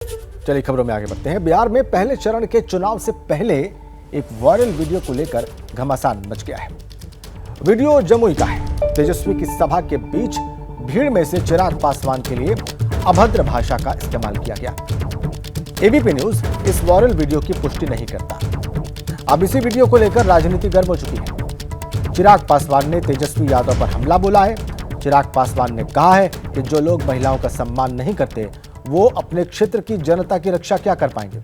चलिए खबरों में आगे बढ़ते हैं। बिहार में पहले चरण के चुनाव से पहले एक वायरल वीडियो को लेकर घमासान मच गया है। वीडियो जमुई का है। तेजस्वी की सभा के बीच भीड़ में से चिराग पासवान के लिए अभद्र भाषा का इस्तेमाल किया गया। एबीपी न्यूज इस वायरल वीडियो की पुष्टि नहीं करता। अब इसी वीडियो को लेकर राजनीति गर्म हो चुकी है। चिराग पासवान ने तेजस्वी यादव पर हमला बोला है। चिराग पासवान ने कहा है कि जो लोग महिलाओं का सम्मान नहीं करते वो अपने क्षेत्र की जनता की रक्षा क्या कर पाएंगे।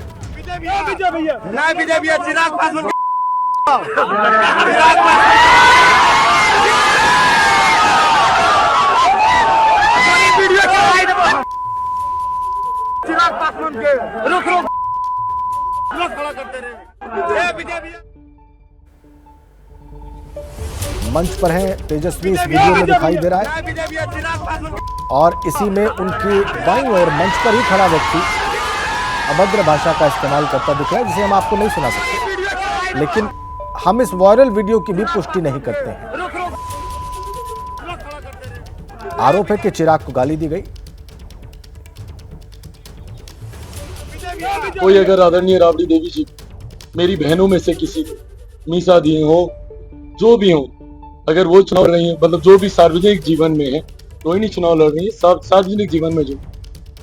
मंच पर है तेजस्वी, इस वीडियो में दिखाई दे रहा है और इसी में उनकी बाईं ओर मंच पर ही खड़ा व्यक्ति अभद्र भाषा का इस्तेमाल करता दिख रहा है, जिसे हम आपको नहीं सुना सकते, लेकिन हम इस वायरल वीडियो की भी पुष्टि नहीं करते हैं। आरोप है कि चिराग को गाली दी गई। कोई अगर आदरणीय राबड़ी देवी जी मेरी बहनों में से किसी को मीसा दिए हो, जो भी हो, अगर वो चुनाव लड़ रही है, मतलब जो भी सार्वजनिक जीवन में है, कोई नहीं चुनाव लड़ रही है, सार्वजनिक जीवन में जो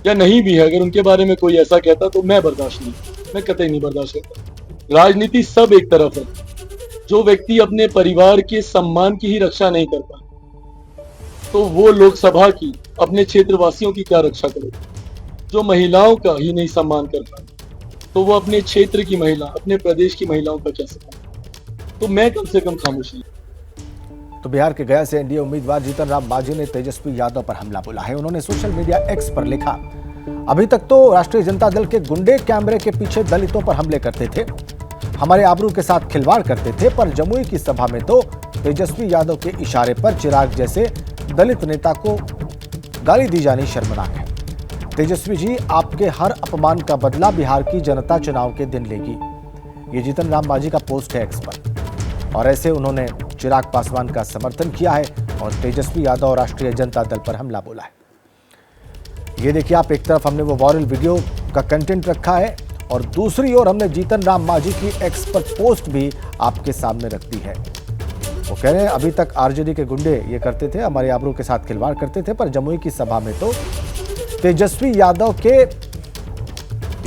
या नहीं भी है, अगर उनके बारे में कोई ऐसा कहता तो मैं बर्दाश्त नहीं, मैं कतई नहीं बर्दाश्त करता। राजनीति सब एक तरफ है। जो व्यक्ति अपने परिवार के सम्मान की ही रक्षा नहीं करता तो वो लोकसभा की अपने क्षेत्रवासियों की क्या रक्षा करेगा। जो महिलाओं का ही नहीं सम्मान करता तो वो अपने क्षेत्र की महिला, अपने प्रदेश की महिलाओं का क्या सम्मान। तो मैं कम से कम खामोश नहीं। तो बिहार के गया से एनडीए उम्मीदवार जीतन राम मांझी ने तेजस्वी यादव पर हमला बोला है। उन्होंने सोशल मीडिया एक्स पर लिखा, अभी तक तो राष्ट्रीय जनता दल के गुंडे कैमरे के पीछे दलितों पर हमले करते थे, हमारे आबरू के साथ खिलवाड़ करते थे, पर जमुई की सभा में तो तेजस्वी यादव के इशारे पर चिराग जैसे दलित नेता को गाली दी जानी शर्मनाक है। तेजस्वी जी, आपके हर अपमान का बदला बिहार की जनता चुनाव के दिन लेगी। ये जीतन राम मांझी का पोस्ट है एक्स पर, और ऐसे उन्होंने चिराग पासवान का समर्थन किया है और तेजस्वी यादव और राष्ट्रीय जनता दल पर हमला बोला है। ये देखिए आप, एक तरफ हमने वो वायरल वीडियो का कंटेंट रखा है और दूसरी ओर हमने जीतन राम मांझी की एक्स पर पोस्ट भी आपके सामने रख दी है। वो कह रहे हैं अभी तक आरजेडी के गुंडे ये करते थे, हमारे आबरू के साथ खिलवाड़ करते थे, पर जमुई की सभा में तो तेजस्वी यादव के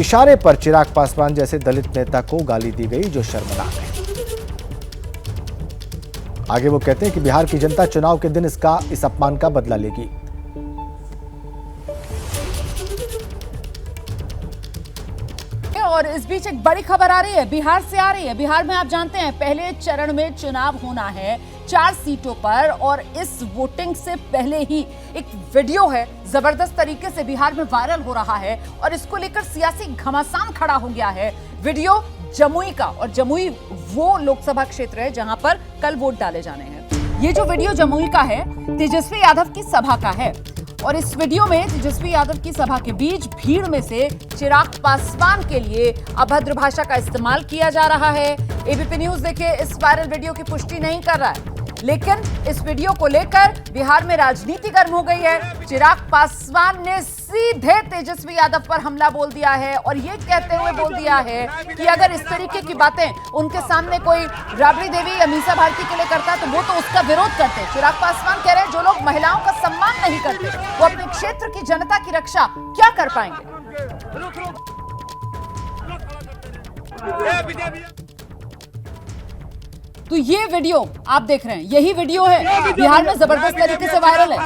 इशारे पर चिराग पासवान जैसे दलित नेता को गाली दी गई, जो शर्मनाक है। आगे वो कहते हैं कि बिहार की जनता चुनाव के दिन इस अपमान का बदला लेगी। और इस बीच एक बड़ी खबर आ रही है, बिहार से आ रही है। बिहार में आप जानते हैं पहले चरण में चुनाव होना है 4 सीटों पर, और इस वोटिंग से पहले ही एक वीडियो है जबरदस्त तरीके से बिहार में वायरल हो रहा है और इसको लेकर सियासी घमासान खड़ा हो गया है। वीडियो जमुई का, और जमुई वो लोकसभा क्षेत्र है जहां पर कल वोट डाले जाने हैं। ये जो वीडियो जमुई का है तेजस्वी यादव की सभा का है, और इस वीडियो में तेजस्वी यादव की सभा के बीच भीड़ में से चिराग पासवान के लिए अभद्र भाषा का इस्तेमाल किया जा रहा है। एबीपी न्यूज देखिए इस वायरल वीडियो की पुष्टि नहीं कर रहा है, लेकिन इस वीडियो को लेकर बिहार में राजनीति गर्म हो गई है। चिराग पासवान ने सीधे तेजस्वी यादव पर हमला बोल दिया है और ये कहते हुए बोल दिया है कि अगर इस तरीके की बातें उनके सामने कोई राबड़ी देवी या मीसा भारती के लिए करता है तो वो तो उसका विरोध करते हैं। चिराग पासवान कह रहे हैं जो लोग महिलाओं का सम्मान नहीं करते वो अपने क्षेत्र की जनता की रक्षा क्या कर पाएंगे। तो ये वीडियो आप देख रहे हैं, यही वीडियो है बिहार में जबरदस्त तरीके से वायरल है,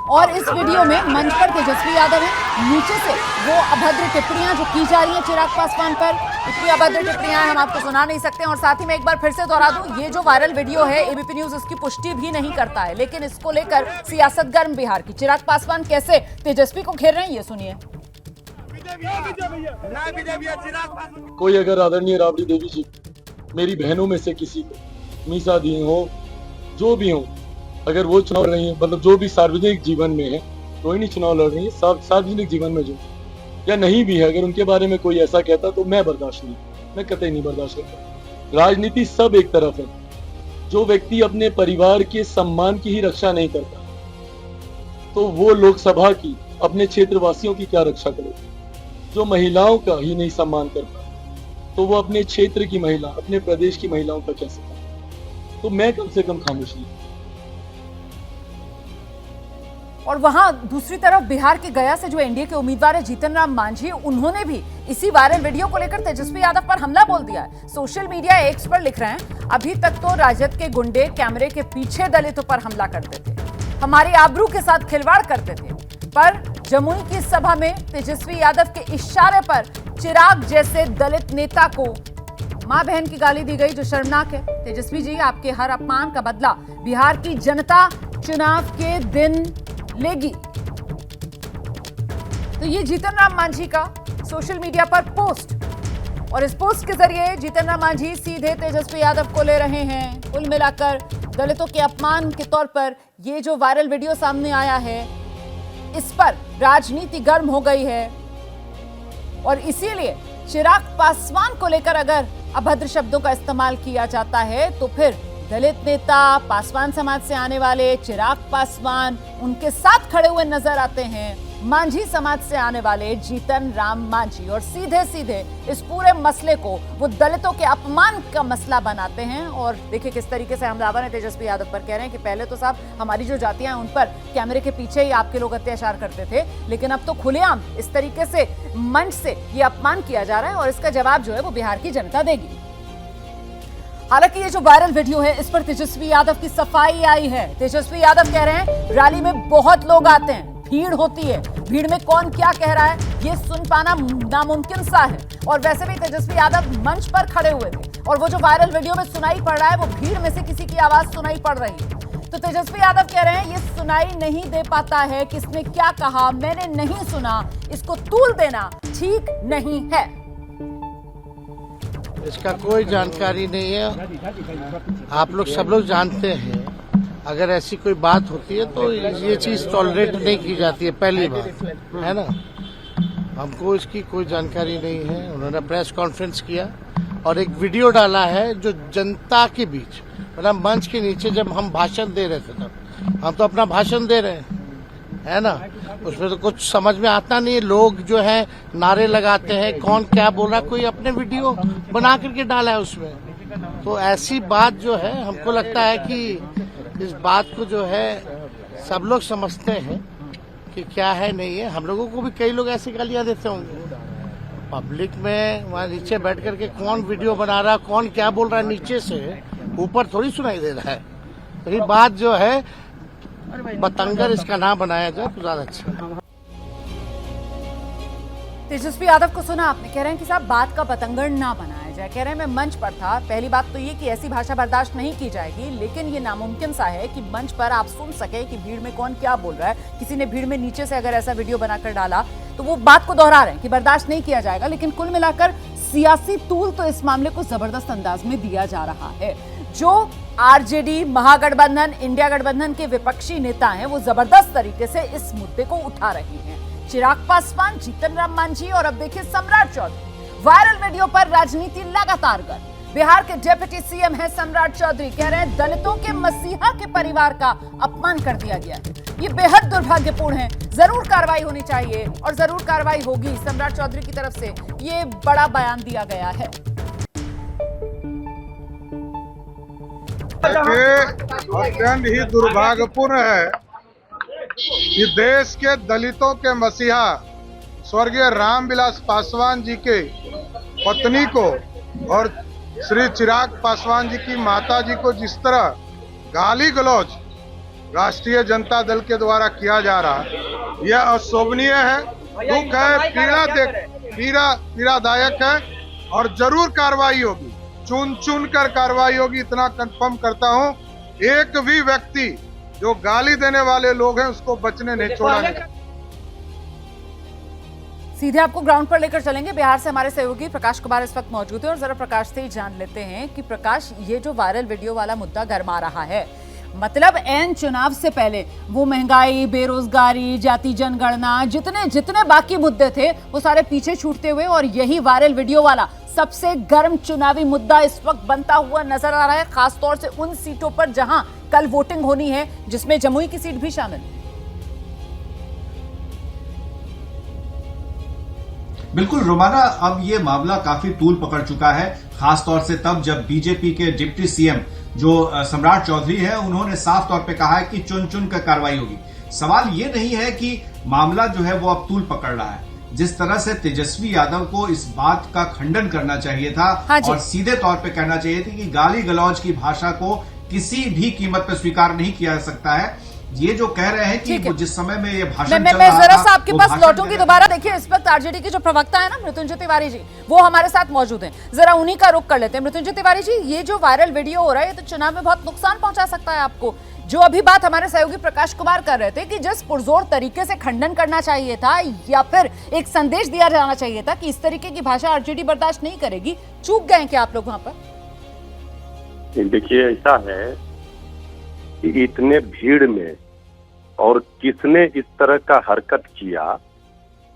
और इस वीडियो में मंच पर तेजस्वी यादव है, नीचे से वो अभद्र टिप्पणियां जो की जा रही हैं चिराग पासवान पर, इतनी अभद्र टिप्पणियां हम आपको सुना नहीं सकते। और साथ ही में एक बार फिर से दोहरा दूं, ये जो वायरल वीडियो है एबीपी न्यूज इसकी पुष्टि भी नहीं करता है, लेकिन इसको लेकर सियासत गर्म बिहार की। चिराग पासवान कैसे तेजस्वी को घेर रहे हैं ये सुनिए। कोई अगर आदरणीय राबड़ी देवी जी मेरी बहनों में से किसी को मीसा दिए हो, जो भी हो, अगर वो चुनाव लड़ रही है, मतलब जो भी सार्वजनिक जीवन में है, कोई नहीं चुनाव लड़ रही है, सार्वजनिक जीवन में जो या नहीं भी है, अगर उनके बारे में कोई ऐसा कहता तो मैं बर्दाश्त नहीं, मैं कतई नहीं बर्दाश्त करता। राजनीति सब एक तरफ है। जो व्यक्ति अपने परिवार के सम्मान की ही रक्षा नहीं करता तो वो लोकसभा की अपने क्षेत्रवासियों की क्या रक्षा करेगा। जो महिलाओं का ही नहीं सम्मान कर पाए, तो वो अपने क्षेत्र की महिला, अपने प्रदेश की महिलाओं का कैसे करे? तो मैं कम से कम खामोश नहीं। और वहां दूसरी तरफ बिहार के गया से जो एनडीए के उम्मीदवार है जीतन राम मांझी, उन्होंने भी इसी वायरल वीडियो को लेकर तेजस्वी यादव पर हमला बोल दिया है। सोशल मीडिया एक्स पर लिख रहे हैं, अभी तक तो राजद के गुंडे कैमरे के पीछे दलितों पर हमला करते थे, हमारी आबरू के साथ खिलवाड़ करते थे, पर जमुई की सभा में तेजस्वी यादव के इशारे पर चिराग जैसे दलित नेता को मां बहन की गाली दी गई, जो शर्मनाक है। तेजस्वी जी, आपके हर अपमान का बदला बिहार की जनता चुनाव के दिन लेगी। तो ये जीतन राम मांझी का सोशल मीडिया पर पोस्ट, और इस पोस्ट के जरिए जीतन राम मांझी सीधे तेजस्वी यादव को ले रहे हैं। कुल मिलाकर दलितों के अपमान के तौर पर ये जो वायरल वीडियो सामने आया है, इस पर राजनीति गर्म हो गई है, और इसीलिए चिराग पासवान को लेकर अगर अभद्र शब्दों का इस्तेमाल किया जाता है तो फिर दलित नेता, पासवान समाज से आने वाले चिराग पासवान, उनके साथ खड़े हुए नजर आते हैं मांझी समाज से आने वाले जीतन राम मांझी, और सीधे सीधे इस पूरे मसले को वो दलितों के अपमान का मसला बनाते हैं। और देखिए किस तरीके से हमलावर है तेजस्वी यादव पर, कह रहे हैं कि पहले तो साहब हमारी जो जातियां हैं उन पर कैमरे के पीछे ही आपके लोग अत्याचार करते थे, लेकिन अब तो खुलेआम इस तरीके से मंच से ये अपमान किया जा रहा है, और इसका जवाब जो है वो बिहार की जनता देगी। हालांकि ये जो वायरल वीडियो है, इस पर तेजस्वी यादव की सफाई आई है। तेजस्वी यादव कह रहे हैं रैली में बहुत लोग आते हैं, भीड़ होती है, भीड़ में कौन क्या कह रहा है ये सुन पाना नामुमकिन सा है। और वैसे भी तेजस्वी यादव मंच पर खड़े हुए थे, और वो जो वायरल वीडियो में सुनाई पड़ रहा है वो भीड़ में से किसी की आवाज सुनाई पड़ रही है। तो तेजस्वी यादव कह रहे हैं ये सुनाई नहीं दे पाता है, किसने क्या कहा मैंने नहीं सुना, इसको तूल देना ठीक नहीं है। इसका कोई जानकारी नहीं है। आप लोग सब लोग जानते हैं, अगर ऐसी कोई बात होती है तो ये चीज टॉलरेट नहीं की जाती है, पहली बात है ना। हमको इसकी कोई जानकारी नहीं है। उन्होंने प्रेस कॉन्फ्रेंस किया और एक वीडियो डाला है जो जनता के बीच, मतलब मंच के नीचे जब हम भाषण दे रहे थे, तब हम तो अपना भाषण दे रहे हैं, है ना। उसमें तो कुछ समझ में आता नहीं है। लोग जो है नारे लगाते हैं, कौन क्या बोल रहा, कोई अपने वीडियो बना करके डाला है उसमें। तो ऐसी बात जो है, हमको लगता है कि इस बात को जो है सब लोग समझते हैं कि क्या है नहीं है। हम लोगों को भी कई लोग ऐसी गालियां देते होंगे पब्लिक में, वहाँ नीचे बैठ करके कौन वीडियो बना रहा, कौन क्या बोल रहा है, नीचे से ऊपर थोड़ी सुनाई दे रहा है। तो ये बात जो है बतंगर इसका नाम बनाया जाए तो ज्यादा अच्छा। तेजस्वी यादव को सुना आपने, कह रहे हैं कि साहब बात का बतंगड़ ना बनाया जाए। कह रहे हैं मैं मंच पर था, पहली बात तो ये कि ऐसी भाषा बर्दाश्त नहीं की जाएगी, लेकिन ये नामुमकिन सा है कि मंच पर आप सुन सके कि भीड़ में कौन क्या बोल रहा है। किसी ने भीड़ में नीचे से अगर ऐसा वीडियो बनाकर डाला तो वो बात को दोहरा रहे हैं कि बर्दाश्त नहीं किया जाएगा। लेकिन कुल मिलाकर सियासी तूल तो इस मामले को जबरदस्त अंदाज में दिया जा रहा है। जो आरजेडी, महागठबंधन, इंडिया गठबंधन के विपक्षी नेता हैं, वो जबरदस्त तरीके से इस मुद्दे को उठा रहे हैं। चिराग पासवान, जीतन राम मांझी और अब देखिए सम्राट चौधरी। वायरल वीडियो पर राजनीति लगातार गर्म। बिहार के डिप्टी सीएम हैं सम्राट चौधरी, कह रहे हैं दलितों के मसीहा के परिवार का अपमान कर दिया गया है, ये बेहद दुर्भाग्यपूर्ण है, जरूर कार्रवाई होनी चाहिए और जरूर कार्रवाई होगी। सम्राट चौधरी की तरफ से ये बड़ा बयान दिया गया है। अत्यंत ही दुर्भाग्यपूर्ण है कि देश के दलितों के मसीहा स्वर्गीय रामविलास पासवान जी के पत्नी को और श्री चिराग पासवान जी की माता जी को जिस तरह गाली गलौज राष्ट्रीय जनता दल के द्वारा किया जा रहा है, यह अशोभनीय है, दुख है, पीड़ादायक है और जरूर कार्रवाई होगी, चुन कर कार्रवाई होगी। इतना कंफर्म करता हूं, एक भी व्यक्ति जो गाली देने वाले लोग हैं उसको बचने नहीं छोड़ा जाएगा। सीधे आपको ग्राउंड पर लेकर चलेंगे। बिहार से हमारे सहयोगी प्रकाश कुमार इस वक्त मौजूद है और जरा प्रकाश से ही जान लेते हैं कि प्रकाश, ये जो वायरल वीडियो वाला मुद्दा गरमा रहा है, मतलब एन चुनाव से पहले वो महंगाई, बेरोजगारी, जाति जनगणना, जितने बाकी मुद्दे थे वो सारे पीछे छूटते हुए, और यही वायरल वीडियो वाला सबसे गर्म चुनावी मुद्दा इस वक्त बनता हुआ नजर आ रहा है, खासतौर से उन सीटों पर जहां कल वोटिंग होनी है, जिसमें जमुई की सीट भी शामिल है। बिल्कुल रोमाना, अब ये मामला काफी तूल पकड़ चुका है, खासतौर से तब जब बीजेपी के डिप्टी सीएम जो सम्राट चौधरी है, उन्होंने साफ तौर पे कहा है कि चुन चुन कर कार्रवाई होगी। सवाल ये नहीं है कि मामला जो है वो अब तूल पकड़ रहा है। जिस तरह से तेजस्वी यादव को इस बात का खंडन करना चाहिए था और सीधे तौर पे कहना चाहिए था कि गाली गलौज की भाषा को किसी भी कीमत पर स्वीकार नहीं किया जा सकता है। ये जो कह रहे हैं कि जिस समय में ये भाषण मैं जरा सा आपके पास लौटूंगी दोबारा। देखिए, इस वक्त आरजेडी के जो प्रवक्ता है ना मृत्युंजय तिवारी जी, वो हमारे साथ मौजूद हैं। जरा उन्हीं का रुख कर लेते हैं। मृत्युंजय तिवारी जी, ये जो वायरल वीडियो हो रहा है, ये तो चुनाव में बहुत नुकसान पहुंचा सकता है आपको। जो अभी बात हमारे सहयोगी प्रकाश कुमार कर रहे थे कि जिस पुरजोर तरीके से खंडन करना चाहिए था या फिर एक संदेश दिया जाना चाहिए था कि इस तरीके की भाषा आरजेडी बर्दाश्त नहीं करेगी, चूक गए क्या आप लोग वहां पर? देखिए, ऐसा है कि इतने भीड़ में और किसने इस तरह का हरकत किया,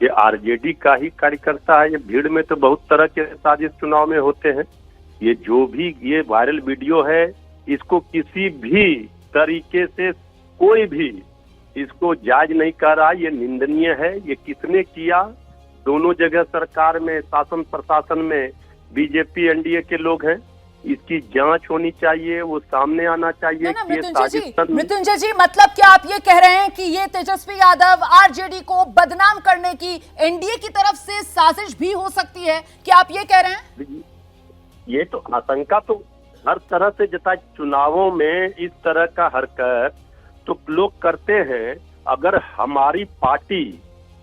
ये आरजेडी का ही कार्यकर्ता है। ये भीड़ में तो बहुत तरह के साजिश चुनाव में होते हैं। ये जो भी ये वायरल वीडियो है, इसको किसी भी तरीके से कोई भी इसको जायज नहीं कर रहा, ये निंदनीय है। ये किसने किया? दोनों जगह सरकार में, शासन प्रशासन में बीजेपी एनडीए के लोग हैं। इसकी जांच होनी चाहिए, वो सामने आना चाहिए। मृत्युंजय जी, मतलब क्या आप ये कह रहे हैं कि ये तेजस्वी यादव आरजेडी को बदनाम करने की एनडीए की तरफ से साजिश भी हो सकती है? क्या आप ये कह रहे हैं? ये तो आशंका तो हर तरह से जता, चुनावों में इस तरह का हरकत तो लोग करते हैं। अगर हमारी पार्टी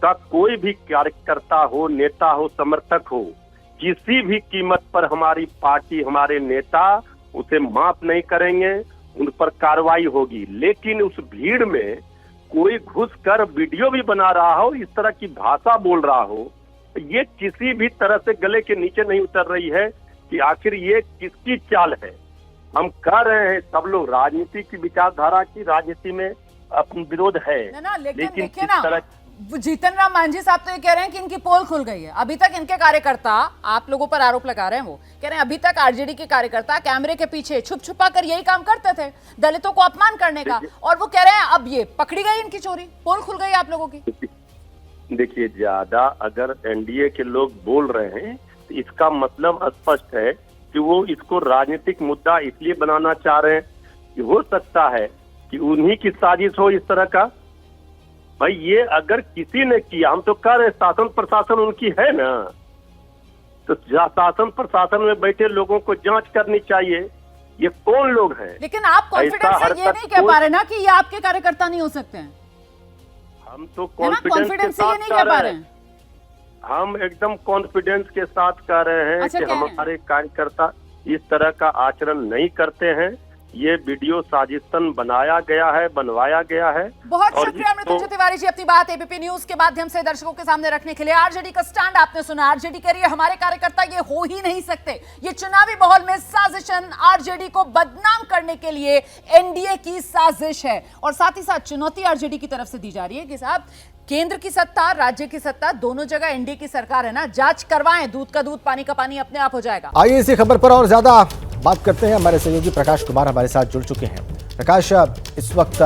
का कोई भी कार्यकर्ता हो, नेता हो, समर्थक हो, किसी भी कीमत पर हमारी पार्टी, हमारे नेता उसे माफ नहीं करेंगे, उन पर कार्रवाई होगी। लेकिन उस भीड़ में कोई घुसकर वीडियो भी बना रहा हो, इस तरह की भाषा बोल रहा हो, ये किसी भी तरह से गले के नीचे नहीं उतर रही है कि आखिर ये किसकी चाल है। हम कह रहे हैं सब लोग राजनीति की विचारधारा की, राजनीति में अपना विरोध है, लेकिन देखिए ना, जीतन राम मांझी साहब तो ये कह रहे हैं कि इनकी पोल खुल गई है। अभी तक इनके कार्यकर्ता, आप लोगों पर आरोप लगा रहे हैं, वो कह रहे हैं अभी तक आरजेडी के कार्यकर्ता कैमरे के पीछे छुप छुपा कर यही काम करते थे, दलितों को अपमान करने का, और वो कह रहे हैं अब ये पकड़ी गई इनकी चोरी, पोल खुल गई आप लोगों की। देखिए, ज्यादा अगर एनडीए के लोग बोल रहे हैं तो इसका मतलब स्पष्ट है कि वो इसको राजनीतिक मुद्दा इसलिए बनाना चाह रहे हैं कि हो सकता है कि उन्हीं की साजिश हो इस तरह का। भाई, ये अगर किसी ने किया, हम तो कह रहे हैं शासन प्रशासन उनकी है ना, तो शासन प्रशासन में बैठे लोगों को जांच करनी चाहिए, ये कौन लोग हैं। लेकिन आप कॉन्फिडेंस से ये नहीं कह पा रहे ना कि ये आपके कार्यकर्ता नहीं हो सकते हैं। हम तो कॉन्फिडेंस के साथ कह रहे हैं, हम एकदम कॉन्फिडेंस के साथ कह रहे हैं कि हमारे कार्यकर्ता इस तरह का आचरण नहीं करते हैं। ये वीडियो साजिशन बनाया गया है, बनवाया गया है। बहुत शुक्रिया मृत्युंजय तिवारी जी, अपनी बात एबीपी न्यूज के माध्यम से दर्शकों के सामने रखने के लिए। आरजेडी का स्टैंड आपने सुना। आरजेडी कह रही है हमारे कार्यकर्ता ये हो ही नहीं सकते, ये चुनावी माहौल में साजिशन, आरजेडी को बदनाम करने के लिए एनडीए की साजिश है। और साथ ही साथ चुनौती आरजेडी की तरफ से दी जा रही है कि साहब, केंद्र की सत्ता, राज्य की सत्ता, दोनों जगह एनडीए की सरकार है ना, जांच करवाएं, दूध का दूध, पानी का पानी अपने आप हो जाएगा। आइए इसी खबर पर और ज्यादा बात करते हैं। हमारे सहयोगी प्रकाश कुमार हमारे साथ जुड़ चुके हैं। प्रकाश, इस वक्त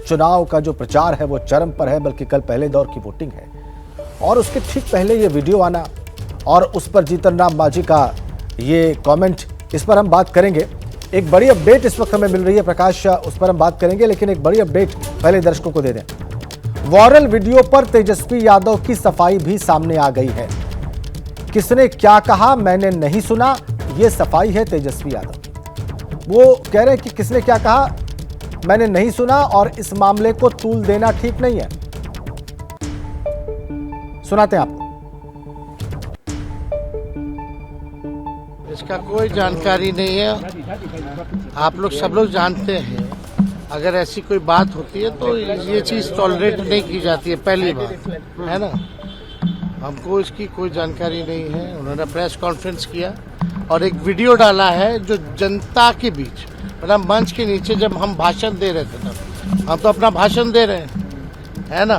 चुनाव का जो प्रचार है वो चरम पर है, बल्कि कल पहले दौर की वोटिंग है और उसके ठीक पहले ये वीडियो आना और उस पर जीतन राम मांझी का ये कमेंट, इस पर हम बात करेंगे। एक बड़ी अपडेट इस वक्त हमें मिल रही है प्रकाश, उस पर हम बात करेंगे, लेकिन एक बड़ी अपडेट पहले दर्शकों को दे दें। वायरल वीडियो पर तेजस्वी यादव की सफाई भी सामने आ गई है। किसने क्या कहा मैंने नहीं सुना, ये सफाई है तेजस्वी यादव। वो कह रहे हैं कि किसने क्या कहा मैंने नहीं सुना और इस मामले को तूल देना ठीक नहीं है। सुनाते हैं आपको। इसका कोई जानकारी नहीं है। आप लोग सब लोग जानते हैं, अगर ऐसी कोई बात होती है तो ये चीज़ टॉलरेट नहीं की जाती है, पहली बात है ना। हमको इसकी कोई जानकारी नहीं है। उन्होंने प्रेस कॉन्फ्रेंस किया और एक वीडियो डाला है जो जनता के बीच, मतलब मंच के नीचे जब हम भाषण दे रहे थे, तब हम तो अपना भाषण दे रहे हैं, है ना।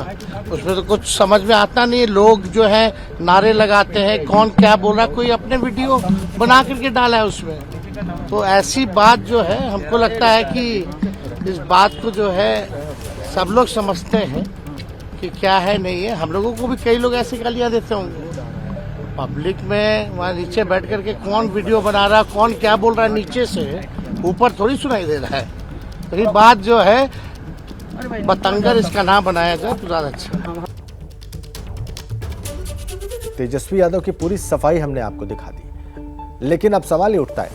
उसमें तो कुछ समझ में आता नहीं है। लोग जो है नारे लगाते हैं, कौन क्या बोल रहा है, कोई अपने वीडियो बना करके डाला है उसमें। तो ऐसी बात जो है, हमको लगता है कि इस बात को जो है सब लोग समझते हैं कि क्या है नहीं है। हम लोगों को भी कई लोग ऐसे गालियां देते होंगे, पब्लिक में वहाँ नीचे बैठ करके कौन वीडियो बना रहा है, कौन क्या बोल रहा है नीचे से, ऊपर थोड़ी सुनाई दे रहा है। तो ये बात जो है बतंगर इसका नाम बनाया जाए तो ज़्यादा अच्छा। तेजस्वी यादव की पूरी सफाई हमने आपको दिखा दी, लेकिन अब सवाल ये उठता है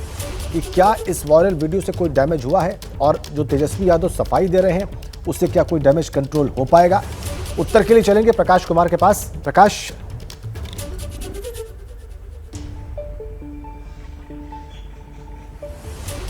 कि क्या इस वायरल वीडियो से कोई डैमेज हुआ है, और जो तेजस्वी यादव सफाई दे रहे हैं उससे क्या कोई डैमेज कंट्रोल हो पाएगा? उत्तर के लिए चलेंगे प्रकाश कुमार के पास। प्रकाश,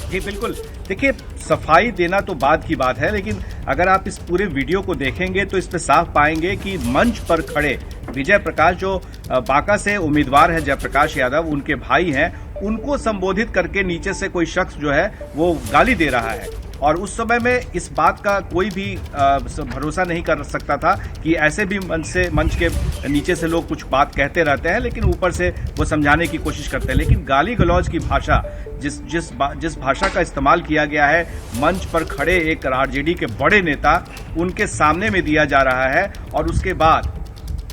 जी बिल्कुल, देखिए सफाई देना तो बात की बात है, लेकिन अगर आप इस पूरे वीडियो को देखेंगे तो इस पे साफ पाएंगे कि मंच पर खड़े विजय प्रकाश, जो बांका से उम्मीदवार है जयप्रकाश यादव, उनके भाई हैं, उनको संबोधित करके नीचे से कोई शख्स जो है वो गाली दे रहा है। और उस समय में इस बात का कोई भी भरोसा नहीं कर सकता था कि ऐसे भी मंच के नीचे से लोग कुछ बात कहते रहते हैं, लेकिन ऊपर से वो समझाने की कोशिश करते हैं। लेकिन गाली गलौज की भाषा, जिस भाषा का इस्तेमाल किया गया है मंच पर खड़े एक आरजेडी के बड़े नेता उनके सामने में दिया जा रहा है, और उसके बाद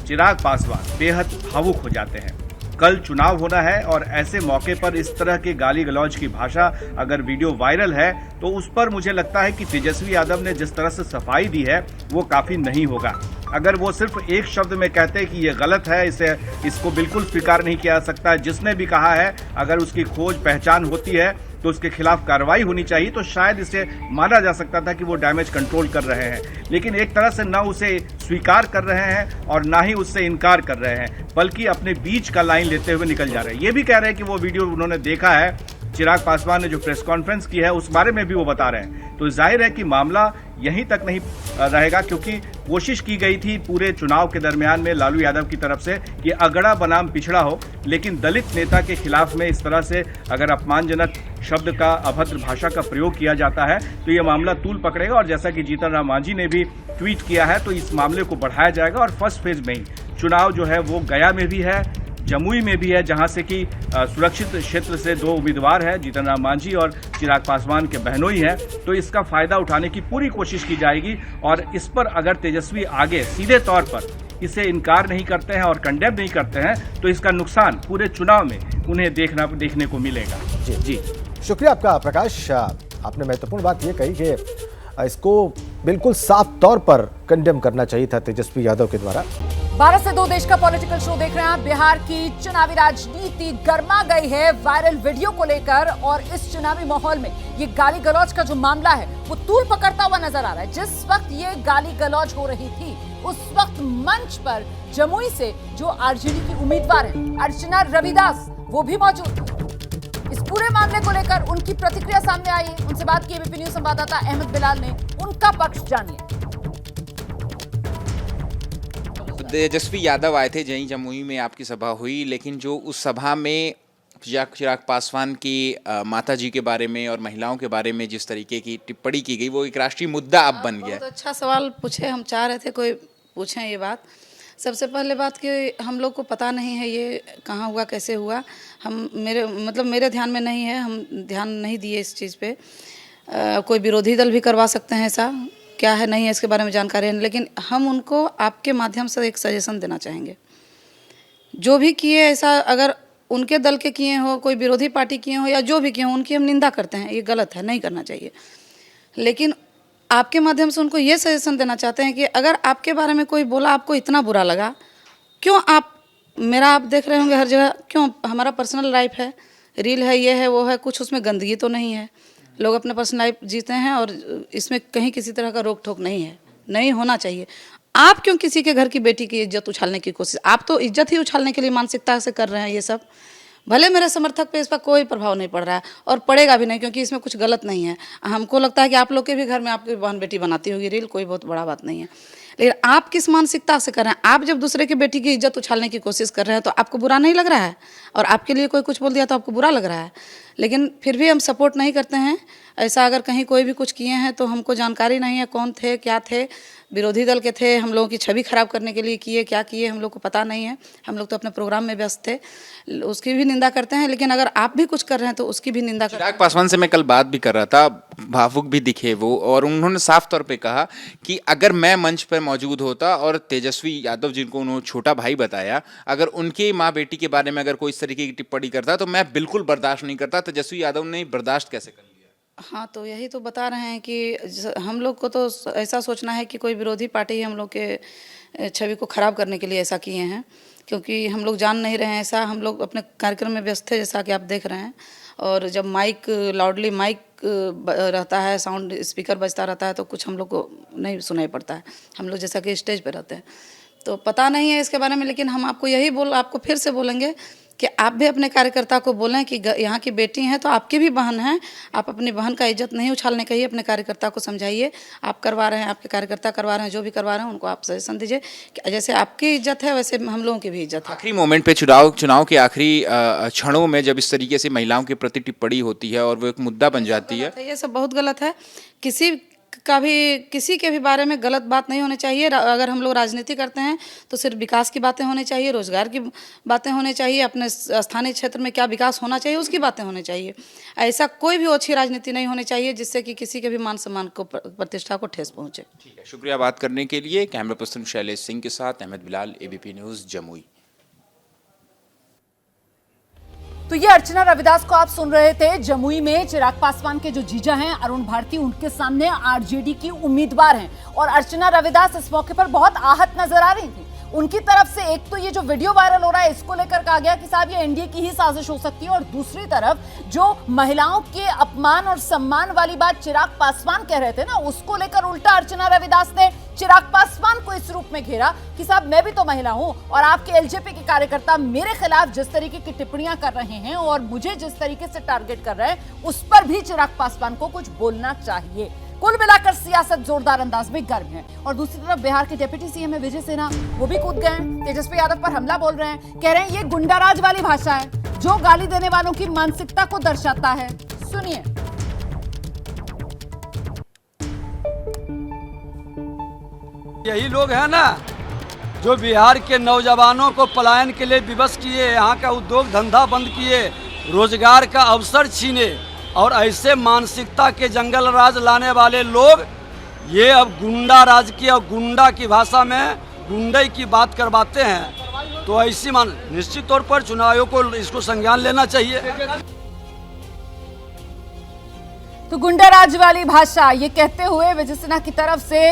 चिराग पासवान बेहद भावुक हो जाते हैं। कल चुनाव होना है और ऐसे मौके पर इस तरह के गाली गलौज की भाषा अगर वीडियो वायरल है तो उस पर मुझे लगता है कि तेजस्वी यादव ने जिस तरह से सफाई दी है वो काफी नहीं होगा। अगर वो सिर्फ एक शब्द में कहते हैं कि ये गलत है, इसको बिल्कुल स्वीकार नहीं किया जा सकता, जिसने भी कहा है अगर उसकी खोज पहचान होती है तो उसके खिलाफ कार्रवाई होनी चाहिए, तो शायद इसे माना जा सकता था कि वो डैमेज कंट्रोल कर रहे हैं। लेकिन एक तरह से ना उसे स्वीकार कर रहे हैं और ना ही उससे इनकार कर रहे हैं, बल्कि अपने बीच का लाइन लेते हुए निकल जा रहे हैं। ये भी कह रहे हैं कि वो वीडियो उन्होंने देखा है, चिराग पासवान ने जो प्रेस कॉन्फ्रेंस की है उस बारे में भी वो बता रहे हैं। तो जाहिर है कि मामला यहीं तक नहीं रहेगा, क्योंकि कोशिश की गई थी पूरे चुनाव के दरमियान में लालू यादव की तरफ से कि अगड़ा बनाम पिछड़ा हो, लेकिन दलित नेता के खिलाफ में इस तरह से अगर अपमानजनक शब्द का, अभद्र भाषा का प्रयोग किया जाता है तो ये मामला तूल पकड़ेगा। और जैसा कि जीतन राम मांझी ने भी ट्वीट किया है, तो इस मामले को बढ़ाया जाएगा और फर्स्ट फेज में ही चुनाव जो है वो गया में भी है, जमुई में भी है, जहां से कि सुरक्षित क्षेत्र से 2 उम्मीदवार हैं, जीतन राम मांझी और चिराग पासवान के बहनोई हैं। तो इसका फायदा उठाने की पूरी कोशिश की जाएगी, और इस पर अगर तेजस्वी आगे सीधे तौर पर इसे इनकार नहीं करते हैं और कंडेम नहीं करते हैं तो इसका नुकसान पूरे चुनाव में उन्हें देखने को मिलेगा। जी शुक्रिया आपका प्रकाश। आपने महत्वपूर्ण बात ये कही कि इसको बिल्कुल साफ तौर पर कंडेम करना चाहिए था तेजस्वी यादव के द्वारा। 12 से 2 देश का पॉलिटिकल शो देख रहे हैं आप। बिहार की चुनावी राजनीति गर्मा गई है वायरल वीडियो को लेकर, और इस चुनावी माहौल में ये गाली गलौज का जो मामला है वो तूल पकड़ता हुआ नजर आ रहा है। जिस वक्त ये गाली गलौज हो रही थी उस वक्त मंच पर जमुई से जो आरजेडी की उम्मीदवार है अर्चना रविदास वो भी मौजूद थी। इस पूरे मामले को लेकर उनकी प्रतिक्रिया सामने आई है। उनसे बात की एबीपी न्यूज संवाददाता अहमद बिलाल ने, उनका पक्ष जानिए। तेजस्वी यादव आए थे, जमुई में आपकी सभा हुई, लेकिन जो उस सभा में चिराग पासवान की माता जी के बारे में और महिलाओं के बारे में जिस तरीके की टिप्पणी की गई वो एक राष्ट्रीय मुद्दा अब बन गया। बहुत अच्छा सवाल पूछे, हम चाह रहे थे कोई पूछें ये बात। सबसे पहले बात कि हम लोग को पता नहीं है ये कहाँ हुआ, कैसे हुआ। मेरे ध्यान में नहीं है, हम ध्यान नहीं दिए इस चीज़ पे। कोई विरोधी दल भी करवा सकते हैं ऐसा, क्या है नहीं है इसके बारे में जानकारी है, लेकिन हम उनको आपके माध्यम से एक सजेशन देना चाहेंगे। जो भी किए ऐसा, अगर उनके दल के किए हो, कोई विरोधी पार्टी किए हो या जो भी किए हो, उनकी हम निंदा करते हैं, ये गलत है, नहीं करना चाहिए। लेकिन आपके माध्यम से उनको ये सजेशन देना चाहते हैं कि अगर आपके बारे में कोई बोला, आपको इतना बुरा लगा, क्यों आप देख रहे होंगे हर जगह, क्यों हमारा पर्सनल लाइफ है, रील है, ये है वो है, कुछ उसमें गंदगी तो नहीं है। लोग अपने पर्सनल लाइफ जीते हैं और इसमें कहीं किसी तरह का रोक टोक नहीं है, नहीं होना चाहिए। आप क्यों किसी के घर की बेटी की इज्जत उछालने की कोशिश, आप तो इज्जत ही उछालने के लिए मानसिकता से कर रहे हैं ये सब। भले मेरे समर्थक पे इस पर कोई प्रभाव नहीं पड़ रहा है और पड़ेगा भी नहीं, क्योंकि इसमें कुछ गलत नहीं है। हमको लगता है कि आप लोग के भी घर में आपकी बहन बेटी बनाती होगी रील, कोई बहुत बड़ा बात नहीं है। लेकिन आप किस मानसिकता से कर रहे हैं? आप जब दूसरे की बेटी की इज्जत उछालने की कोशिश कर रहे हैं तो आपको बुरा नहीं लग रहा है, और आपके लिए कोई कुछ बोल दिया तो आपको बुरा लग रहा है। लेकिन फिर भी हम सपोर्ट नहीं करते हैं ऐसा। अगर कहीं कोई भी कुछ किए हैं तो हमको जानकारी नहीं है कौन थे, क्या थे, विरोधी दल के थे, हम लोगों की छवि खराब करने के लिए किए, क्या किए हम लोग को पता नहीं है। हम लोग तो अपने प्रोग्राम में व्यस्त थे, उसकी भी निंदा करते हैं, लेकिन अगर आप भी कुछ कर रहे हैं तो उसकी भी निंदा चिराग पासवान से मैं कल बात भी कर रहा था, भावुक भी दिखे वो, और उन्होंने साफ तौर पे कहा कि अगर मैं मंच पर मौजूद होता और तेजस्वी यादव जिनको उन्होंने छोटा भाई बताया, अगर उनके माँ बेटी के बारे में अगर कोई इस तरीके की टिप्पणी करता तो मैं बिल्कुल बर्दाश्त नहीं करता। तेजस्वी यादव ने बर्दाश्त कैसे कर लिया? हाँ, तो यही तो बता रहे हैं कि हम लोग को तो ऐसा सोचना है कि कोई विरोधी पार्टी हम लोग के छवि को खराब करने के लिए ऐसा किए हैं, क्योंकि हम लोग जान नहीं रहे हैं ऐसा। हम लोग अपने कार्यक्रम में व्यस्त थे, जैसा कि आप देख रहे हैं, और जब माइक लाउडली माइक रहता है, साउंड स्पीकर बजता रहता है, तो कुछ हम लोग को नहीं सुनाई पड़ता है। हम लोग जैसा कि स्टेज पे रहते हैं, तो पता नहीं है इसके बारे में, लेकिन हम आपको यही आपको फिर से बोलेंगे कि आप भी अपने कार्यकर्ता को बोलें कि यहाँ की बेटी हैं तो आपकी भी बहन हैं, आप अपनी बहन का इज्जत नहीं उछालने कहिए, अपने कार्यकर्ता को समझाइए। आप करवा रहे हैं, आपके कार्यकर्ता करवा रहे हैं, जो भी करवा रहे हैं उनको आप सजेशन दीजिए कि जैसे आपकी इज्जत है वैसे हम लोगों की भी इज्जत है। आखिरी मोमेंट पे चुनाव के आखिरी क्षणों में जब इस तरीके से महिलाओं के प्रति टिप्पणी होती है और वो एक मुद्दा बन जाती है, ये सब बहुत गलत है। किसी के भी बारे में गलत बात नहीं होनी चाहिए। अगर हम लोग राजनीति करते हैं तो सिर्फ विकास की बातें होनी चाहिए, रोजगार की बातें होनी चाहिए, अपने स्थानीय क्षेत्र में क्या विकास होना चाहिए उसकी बातें होनी चाहिए। ऐसा कोई भी अच्छी राजनीति नहीं होनी चाहिए जिससे कि किसी के भी मान सम्मान को, प्रतिष्ठा को ठेस पहुंचे। ठीक है, शुक्रिया बात करने के लिए। कैमरा पर्सन शैलेश सिंह के साथ अहमद बिलाल, एबीपी न्यूज़, जमुई। तो ये अर्चना रविदास को आप सुन रहे थे। जमुई में चिराग पासवान के जो जीजा हैं अरुण भारती, उनके सामने आरजेडी की उम्मीदवार हैं और अर्चना रविदास इस मौके पर बहुत आहत नजर आ रही थी। उनकी तरफ से एक तो ये जो वीडियो वायरल हो रहा है इसको लेकर कहा गया कि साहब ये एनडीए की ही साजिश हो सकती है, और दूसरी तरफ जो महिलाओं के अपमान और सम्मान वाली बात चिराग पासवान कह रहे थे ना, उसको लेकर उल्टा अर्चना रविदास ने चिराग पासवान को इस रूप में घेरा कि साहब मैं भी तो महिला हूं और आपके एलजेपी के कार्यकर्ता मेरे खिलाफ जिस तरीके की टिप्पणियां कर रहे हैं और मुझे जिस तरीके से टारगेट कर रहे हैं उस पर भी चिराग पासवान को कुछ बोलना चाहिए। कुल मिलाकर सियासत जोरदार अंदाज में गर्म है। और दूसरी तरफ बिहार के डिप्टी सीएम विजय सिन्हा, वो भी कूद गए हैं, तेजस्वी यादव पर हमला बोल रहे हैं, कह रहे हैं ये गुंडाराज वाली भाषा है जो गाली देने वालों की मानसिकता को दर्शाता है। सुनिए। यही लोग हैं ना जो बिहार के नौजवानों को पलायन के लिए विवश किए, यहाँ का उद्योग धंधा बंद किए, रोजगार का अवसर छीने, और ऐसे मानसिकता के जंगल राज लाने वाले लोग ये अब गुंडा राज की और गुंडा की भाषा में गुंडे की बात करवाते हैं। तो ऐसी निश्चित तौर पर चुनाव आयोग को इसको संज्ञान लेना चाहिए। तो गुंडा राज वाली भाषा, ये कहते हुए विजय सिन्हा की तरफ से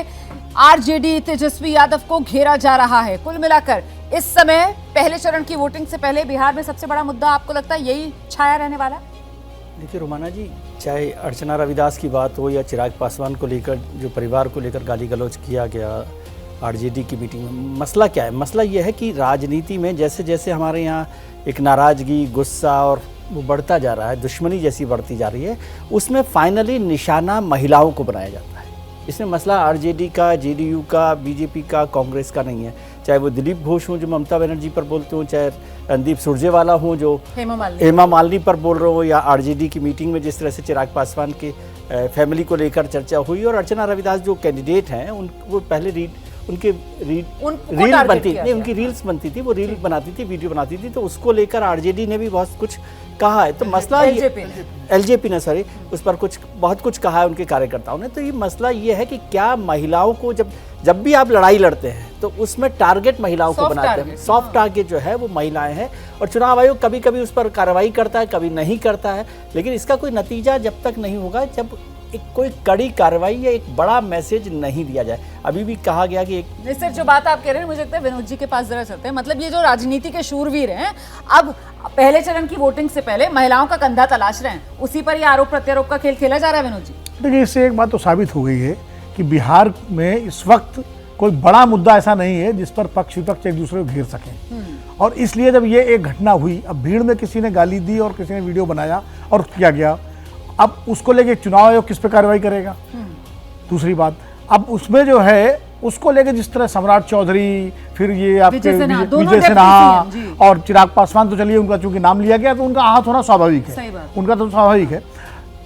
आरजेडी तेजस्वी यादव को घेरा जा रहा है। कुल मिलाकर इस समय पहले चरण की वोटिंग से पहले बिहार में सबसे बड़ा मुद्दा आपको लगता है यही छाया रहने वाला है? देखिए रोमाना जी, चाहे अर्चना रविदास की बात हो या चिराग पासवान को लेकर जो परिवार को लेकर गाली गलौज किया गया आरजेडी की मीटिंग में, मसला क्या है? मसला ये है कि राजनीति में जैसे जैसे हमारे यहाँ एक नाराज़गी, गुस्सा और वो बढ़ता जा रहा है, दुश्मनी जैसी बढ़ती जा रही है, उसमें फाइनली निशाना महिलाओं को बनाया जाता है। इसमें मसला आरजेडी का, जेडीयू का, बीजेपी का, कांग्रेस का नहीं है। चाहे वो दिलीप घोष हों जो ममता बनर्जी पर बोलते हो, चाहे रणदीप सुरजेवाला हों जो हेमा मालिनी पर बोल रहे हो, या आरजेडी की मीटिंग में जिस तरह से चिराग पासवान के फैमिली को लेकर चर्चा हुई, और अर्चना रविदास जो कैंडिडेट हैं वो पहले उनकी रील्स बनती थी, वो रील बनाती थी, वीडियो बनाती थी, तो उसको लेकर आरजेडी ने भी बहुत कुछ कहा है। तो मसला एलजेपी ने सॉरी उस पर बहुत कुछ कहा है उनके कार्यकर्ताओं ने। तो ये मसला ये है कि क्या महिलाओं को जब भी आप लड़ाई लड़ते हैं तो उसमें टारगेट महिलाओं को बनाते हैं। सॉफ्ट टारगेट जो है वो महिलाएं हैं, और चुनाव आयोग कभी कभी उस पर कार्रवाई करता है, कभी नहीं करता है, लेकिन इसका कोई नतीजा जब तक नहीं होगा जब एक कोई कड़ी कार्रवाई या एक बड़ा मैसेज नहीं दिया जाए। अभी भी कहा गया कि एक सर जो बात आप कह रहे हैं, मुझे लगता है विनोद जी के पास जरा चलते हैं। मतलब ये जो राजनीति के शूरवीर हैं अब पहले चरण की वोटिंग से पहले महिलाओं का कंधा तलाश रहे हैं, उसी पर ये आरोप प्रत्यारोप का खेल खेला जा रहा है। विनोद जी देखिए, इससे एक बात तो साबित हो गई है कि बिहार में इस वक्त कोई बड़ा मुद्दा ऐसा नहीं है जिस पर पक्ष विपक्ष एक दूसरे को घेर सकें, और इसलिए जब ये एक घटना हुई, अब भीड़ में किसी ने गाली दी और किसी ने वीडियो बनाया और किया गया, अब उसको लेके चुनाव आयोग किस पे कार्रवाई करेगा? दूसरी बात, अब उसमें जो है उसको लेके जिस तरह सम्राट चौधरी, फिर ये आपके विजय सिन्हा और चिराग पासवान, तो चलिए उनका चूंकि नाम लिया गया तो उनका आहत होना स्वाभाविक है, उनका तो स्वाभाविक है।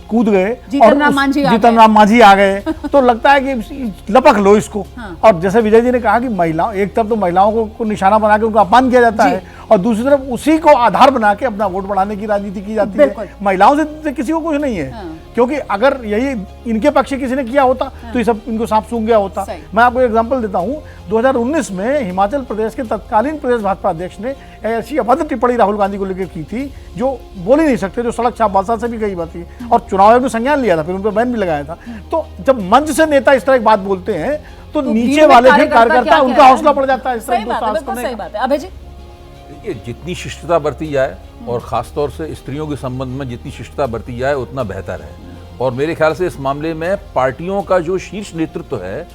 कूद गए जीतन राम मांझी आ जीतन गए। राम मांझी आ गए तो लगता है कि लपक लो इसको। और जैसे विजय जी ने कहा कि महिलाओं, एक तरफ तो महिलाओं को निशाना बना के उनका अपमान किया जाता है और दूसरी तरफ उसी को आधार बना के अपना वोट बढ़ाने की राजनीति की जाती है। महिलाओं से किसी को कुछ नहीं है, क्योंकि अगर यही इनके पक्ष से किसी ने किया होता तो ये सब इनको सांप सूंघ गया होता। मैं आपको एग्जांपल देता हूं, 2019 में हिमाचल प्रदेश के तत्कालीन प्रदेश भाजपा अध्यक्ष ने ऐसी अभद्र टिप्पणी राहुल गांधी को लेकर की थी जो बोल ही नहीं सकते, जो सड़क छाप बादशाह से भी कही बात थी और चुनाव आयोग ने संज्ञान लिया था, फिर उन पर बैन भी लगाया था। तो जब मंच से नेता इस तरह की बात बोलते हैं तो नीचे वाले फिर कार्यकर्ता उनका हौसला पड़ जाता है। सही बात है। अभय जी, देखिए, जितनी शिष्टता बरती जाए और खासतौर से स्त्रियों के संबंध में जितनी शिष्टता बरती जाए उतना बेहतर है। और मेरे ख्याल से इस मामले में पार्टियों का जो शीर्ष नेतृत्व है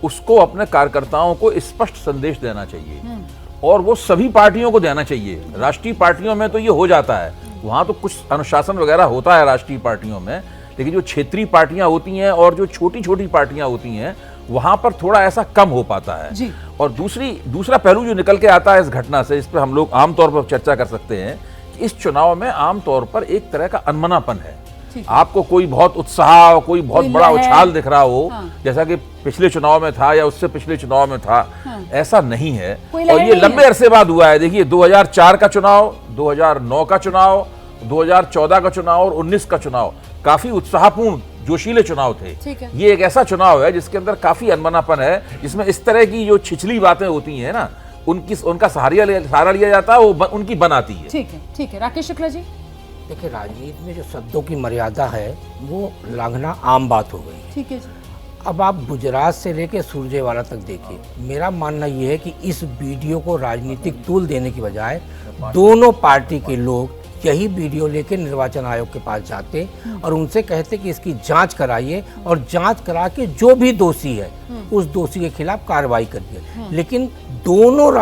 उसको अपने कार्यकर्ताओं को स्पष्ट संदेश देना चाहिए और वो सभी पार्टियों को देना चाहिए। राष्ट्रीय पार्टियों में तो ये हो जाता है, वहाँ तो कुछ अनुशासन वगैरह होता है राष्ट्रीय पार्टियों में, लेकिन जो क्षेत्रीय पार्टियां होती हैं और जो छोटी छोटी पार्टियां होती हैं वहां पर थोड़ा ऐसा कम हो पाता है जी। और दूसरा पहलू जो निकल के आता है इस घटना से, इस पर हम लोग आमतौर पर चर्चा कर सकते हैं कि इस चुनाव में आमतौर पर एक तरह का अनमनापन है। आपको कोई बहुत उत्साह, कोई बहुत बड़ा उछाल दिख रहा हो, जैसा कि पिछले चुनाव में था या उससे पिछले चुनाव में था, ऐसा नहीं है। और ये लंबे अरसे बाद हुआ है। देखिए, 2004 का चुनाव, 2009 का चुनाव, 2014 का चुनाव और 19 का चुनाव काफी उत्साहपूर्ण जोशीले चुनाव थे। ये एक ऐसा चुनाव है जिसके अंदर काफी अनबनापन है, जिसमें इस तरह की जो छिछली बातें होती हैं ना, उनका सहारा लिया जाता है, वो उनकी बनाती है। ठीक है। राकेश शुक्ला जी, देखिए, राजनीति में जो शब्दों की मर्यादा है वो लांघना आम बात हो गई। ठीक है जी। अब आप गुजरात से लेकर सुरजेवाला तक देखिए, मेरा मानना ये है कि इस वीडियो को राजनीतिक तूल देने की बजाय दोनों पार्टी के लोग यही वीडियो लेके निर्वाचन आयोग के पास जाते और उनसे कहते कि इसकी जांच कराइए और जांच करा के जो भी दोषी है उस दोषी के खिलाफ कार्रवाई करिए। लेकिन दोनों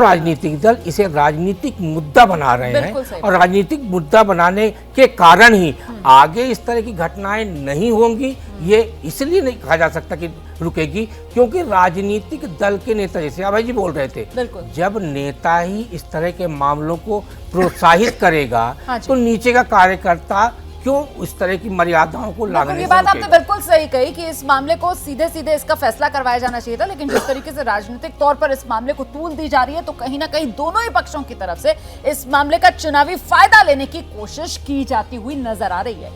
राजनीतिक दल इसे राजनीतिक मुद्दा बना रहे हैं और राजनीतिक मुद्दा बनाने के कारण ही आगे इस तरह की घटनाएं नहीं होंगी। ये इसलिए नहीं कहा जा सकता कि रुकेगी क्योंकि राजनीतिक दल के नेता, जैसे अभय जी बोल रहे थे, जब नेता ही इस तरह के मामलों को प्रोत्साहित करेगा तो नीचे का कार्यकर्ता क्यों इस तरह की मर्यादाओं को लांघने ये बात आपने बिल्कुल सही कही कि इस मामले को सीधे सीधे इसका फैसला करवाया जाना चाहिए था, लेकिन जिस तरीके से राजनीतिक तौर पर इस मामले को तूल दी जा रही है तो कहीं ना कहीं दोनों ही पक्षों की तरफ से इस मामले का चुनावी फायदा लेने की कोशिश की जाती हुई नजर आ रही है।